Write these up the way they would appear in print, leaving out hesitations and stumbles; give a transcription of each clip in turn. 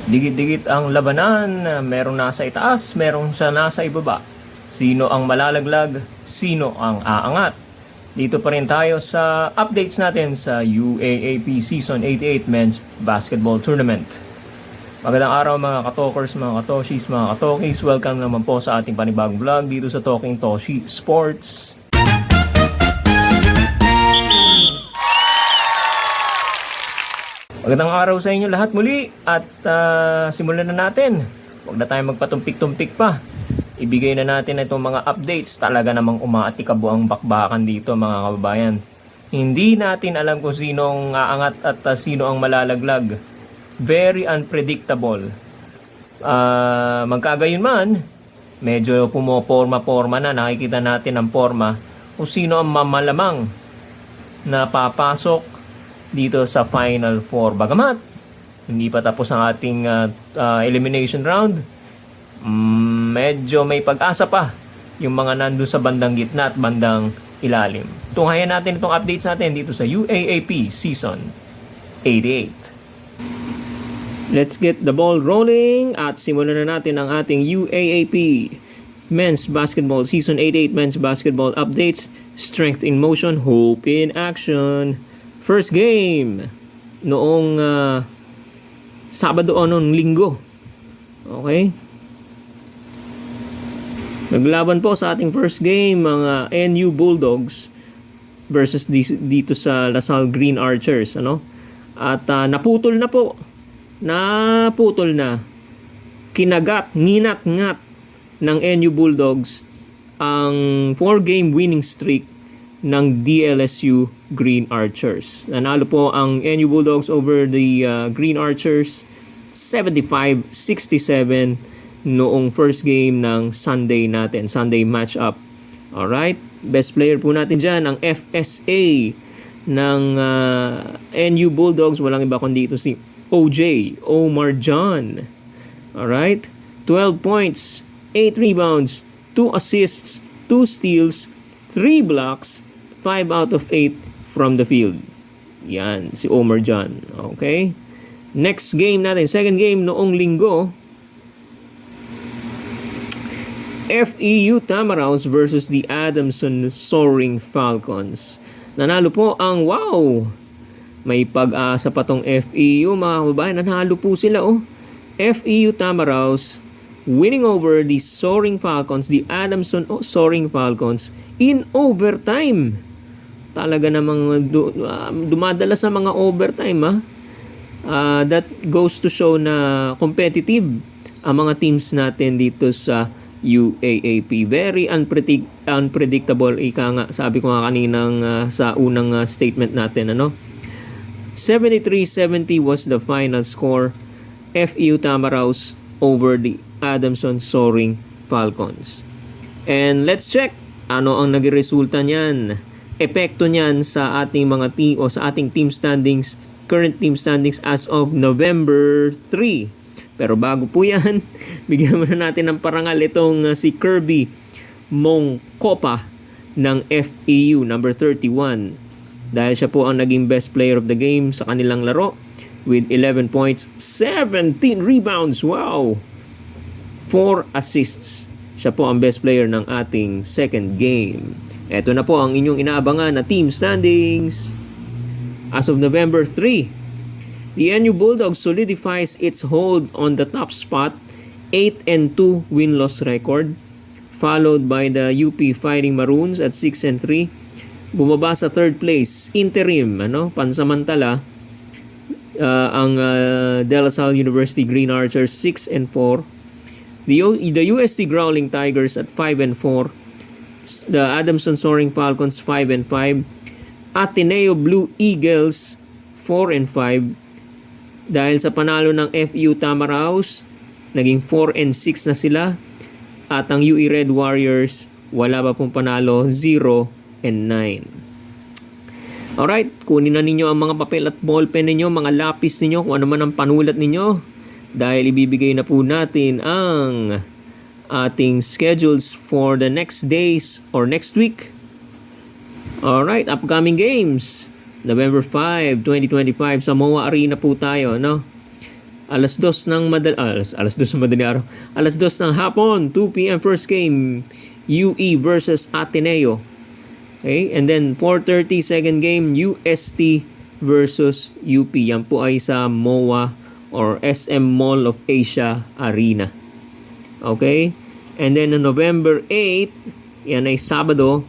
Dikit-dikit ang labanan, merong nasa itaas, merong sa nasa ibaba. Sino ang malalaglag, sino ang aangat? Dito pa rin tayo sa updates natin sa UAAP Season 88 Men's Basketball Tournament. Magandang araw mga katokers, mga katoshis, mga katokis. Welcome naman po sa ating panibagong vlog dito sa Talking Toshi Sports. Magandang araw sa inyo lahat muli at simulan na natin. Huwag na tayo magpatumpik-tumpik pa. Ibigay na natin itong mga updates. Talaga namang umaatikabo ang bakbakan dito mga kababayan. Hindi natin alam kung sino ang aangat at sino ang malalaglag. Very unpredictable. Magkagayon man, medyo pumoporma-porma na. Nakikita natin ang porma kung sino ang mamalamang na papasok dito sa Final Four. Bagamat hindi pa tapos ang ating elimination round, medyo may pag-asa pa yung mga nandun sa bandang gitna at bandang ilalim. Tunghayan natin itong updates natin dito sa UAAP Season 88. Let's get the ball rolling at simulan na natin ang ating UAAP Men's Basketball Season 88 Men's Basketball Updates. Strength in motion, hope in action. First game noong Sabado o noong Linggo. Okay? Naglaban po sa ating first game mga NU Bulldogs versus dito sa LaSalle Green Archers, ano? At naputol na po. Naputol na. Kinagat, nginat-ngat ng NU Bulldogs ang 4-game winning streak ng DLSU Green Archers. Nanalo po ang NU Bulldogs over the Green Archers 75-67 noong first game ng Sunday natin, Sunday matchup. Alright? Best player po natin dyan, ang FSA ng NU Bulldogs. Walang iba kundi ito si OJ, Omar John. Alright? 12 points, 8 rebounds, 2 assists, 2 steals, 3 blocks, 5 out of 8 from the field. Yan, si Omar John. Okay? Next game natin, second game noong Linggo. FEU Tamaraws versus the Adamson Soaring Falcons. Nanalo po ang may pag-asa pa tong FEU mga kababayan. Nanalo po sila FEU Tamaraws winning over the Soaring Falcons, the Adamson Soaring Falcons in overtime. Talaga namang dumadala sa mga overtime. That goes to show na competitive ang mga teams natin dito sa UAAP. Very unpredictable. Ika nga, sabi ko nga kaninang sa unang statement natin. 73-70 was the final score. FEU Tamaraws over the Adamson Soaring Falcons. And let's check ano ang naging resulta niyan. Epekto niyan sa ating mga team o sa ating team standings, current team standings as of November 3. Pero bago po yan, bigyan muna natin ng parangal itong si Kirby Mongkopa ng FEU number 31. Dahil siya po ang naging best player of the game sa kanilang laro with 11 points, 17 rebounds. Wow! 4 assists. Siya po ang best player ng ating second game. Ito na po ang inyong inaabangan na team standings. As of November 3, the NU Bulldogs solidifies its hold on the top spot, 8-2 win-loss record, followed by the UP Fighting Maroons at 6-3. Bumaba sa third place, interim, pansamantala, ang De La Salle University Green Archers 6-4. The UST Growling Tigers at 5-4. The Adamson Soaring Falcons 5-5. Ateneo Blue Eagles 4-5. Dahil sa panalo ng FEU Tamaraws, naging 4-6 na sila. At ang UE Red Warriors, wala pa pong panalo, 0-9. Alright, kunin na ninyo ang mga papel at ballpen ninyo, mga lapis ninyo, kung ano man ang panulat ninyo. Dahil ibibigay na po natin ang ating schedules for the next days or next week. Alright, upcoming games. November 5, 2025, Samoa Arena po tayo, Alas 2 ng alas 2 ng madaling araw. Alas 2 ng hapon, 2 p.m. first game, UE versus Ateneo. Okay? And then 4:30 second game, UST versus UP. Yan po ay sa MOA or SM Mall of Asia Arena. Okay? And then on November 8, yan ay Sabado,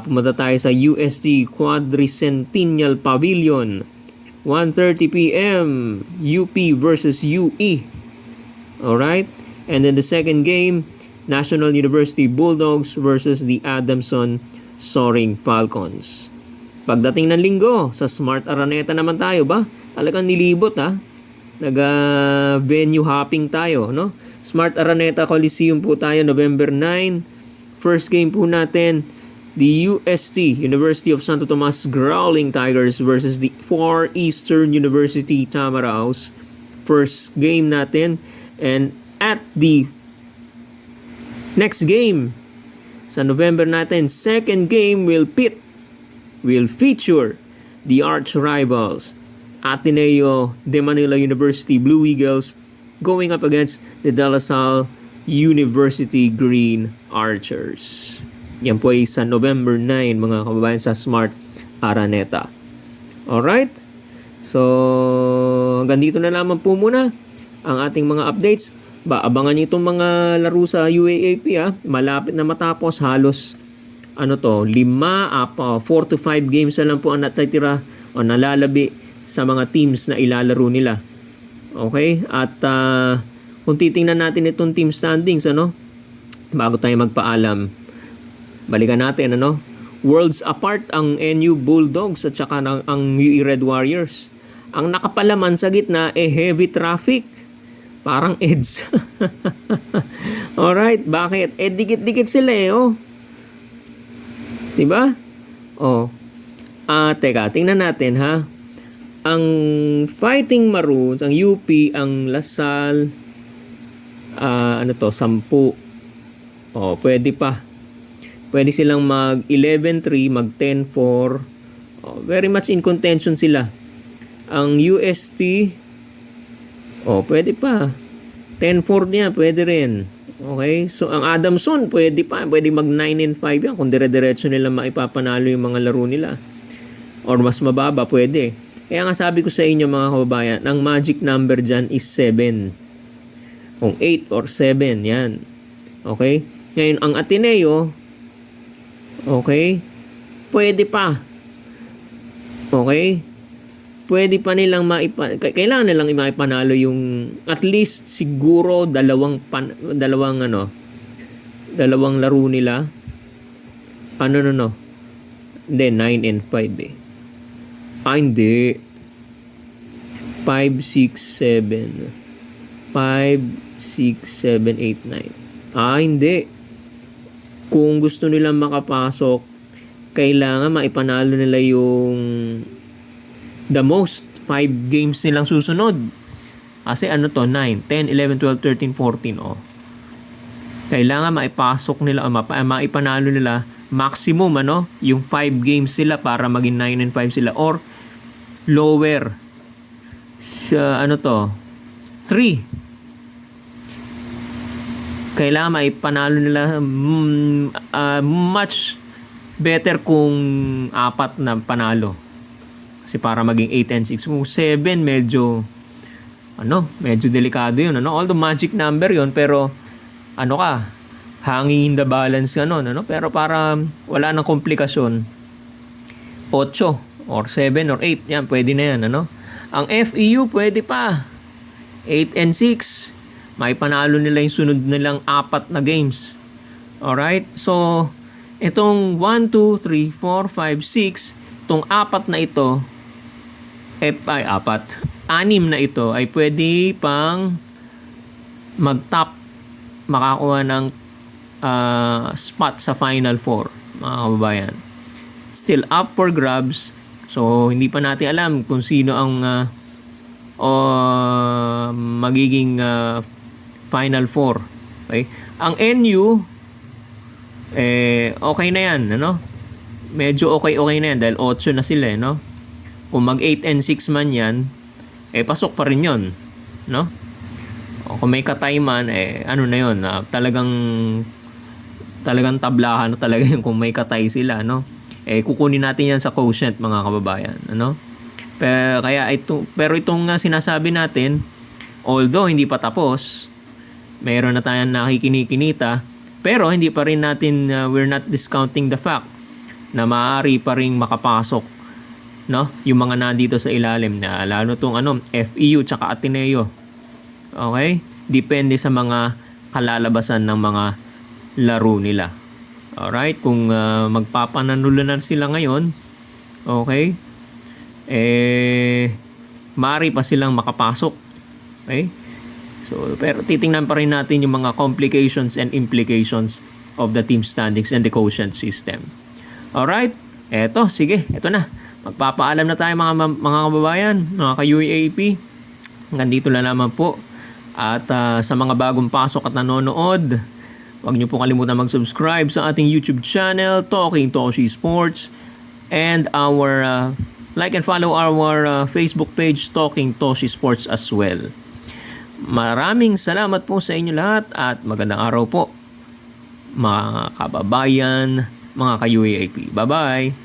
pumunta tayo sa UST Quadricentennial Pavilion. 1:30 p.m. UP versus UE. Alright? And then the second game, National University Bulldogs versus the Adamson Soaring Falcons. Pagdating ng linggo, sa Smart Araneta naman tayo ba? Talagang nilibot ha. Venue hopping tayo, no? Smart Araneta Coliseum po tayo November 9. First game po natin, the UST, University of Santo Tomas Growling Tigers versus the Far Eastern University Tamaraos. First game natin. And at the next game, sa November natin, second game will feature the arch rivals, Ateneo de Manila University Blue Eagles going up against the De La Salle University Green Archers. Yan po ay sa November 9, mga kababayan, sa Smart Araneta. Alright? So, hanggang dito na lamang po muna ang ating mga updates. Abangan nyo itong mga laro sa UAAP ha. Malapit na matapos. Halos 4 to 5 games na lang po ang natitira o nalalabi sa mga teams na ilalaro nila. Okay? At kung titingnan natin itong team standings, bago tayo magpaalam, balikan natin, worlds apart ang NU Bulldogs at saka ang UE Red Warriors. Ang nakapalaman sa gitna heavy traffic. Parang EDS. Alright, bakit? Dikit-dikit sila Diba? Teka, tingnan natin ha. Ang Fighting Maroons, ang UP, ang Lasal, 10. Pwede pa. Pwede silang mag 11-3, mag 10-4. Very much in contention sila. Ang UST, pwede pa. 10-4 niya, pwede rin. Okay? So, ang Adamson, pwede pa. Pwede mag 9-5 yan kung dire-diretso nila maipapanalo yung mga laro nila. Or mas mababa, pwede. Kaya nga sabi ko sa inyo mga kababayan, ang magic number dyan is 7. Kung 8 or 7, yan. Okay? Ngayon, ang Ateneo, okay, pwede pa. Okay? Pwede pa nilang kailangan nilang maipanalo yung at least siguro dalawang laro nila. Hindi, 9-5 hindi. 5, 6, 7. 5, 6, 7, 8, 9. Hindi. Kung gusto nilang makapasok, kailangan maipanalo nila yung the most 5 games nilang susunod. Kasi 9, 10, 11, 12, 13, 14. Kailangan maipasok nila, maipanalo nila maximum yung 5 games sila para maging 9-5 sila or lower sa 3. Kailangan maipanalo nila much better kung 4 na panalo. Kasi para maging 8-6. Kung 7, medyo delikado yun. Although magic number yun, pero hanging in the balance pero para wala nang komplikasyon, 8 or 7 or 8, yan, pwede na yan. Ang FEU, pwede pa. 8-6. May panalo nila yung sunod nilang 4 na games. Alright? So, itong 1, 2, 3, 4, 5, 6, itong 4 na ito, 6 na ito ay pwede pang mag-top, makakuha ng spot sa Final 4, mga kababayan. Still up for grabs. So, hindi pa natin alam kung sino ang magiging Final 4. Okay? Ang NU, okay na yan. Medyo okay na yan dahil 8 na sila. Kung mag 8-6 man yan, pasok pa rin yon. no? O kung may katay man, ano na yun, talagang tablahan na talaga yung kung may katay sila, no? Kukunin natin yan sa quotient, mga kababayan, ano? Pero itong sinasabi natin, although hindi pa tapos, mayroon na tayong nakikinikinita, pero hindi pa rin natin, we're not discounting the fact na maaari pa rin makapasok, no? Yung mga nandito sa ilalim na lalo tong FEU tsaka Ateneo. Okay? Depende sa mga kalalabasan ng mga laro nila. Alright? Kung magpapananulunan sila ngayon, okay? Maaari pa silang makapasok. Okay? So, pero titingnan pa rin natin yung mga complications and implications of the team standings and the quotient system. Alright? Sige. Eto na. Magpapaalam na tayo mga kababayan, mga ka-UAAP. Hanggang dito na naman po. At sa mga bagong pasok at nanonood, huwag niyo po kalimutan mag-subscribe sa ating YouTube channel, Talking Toshi Sports. And like and follow our Facebook page, Talking Toshi Sports as well. Maraming salamat po sa inyo lahat at magandang araw po, mga kababayan, mga ka-UAAP. Bye-bye!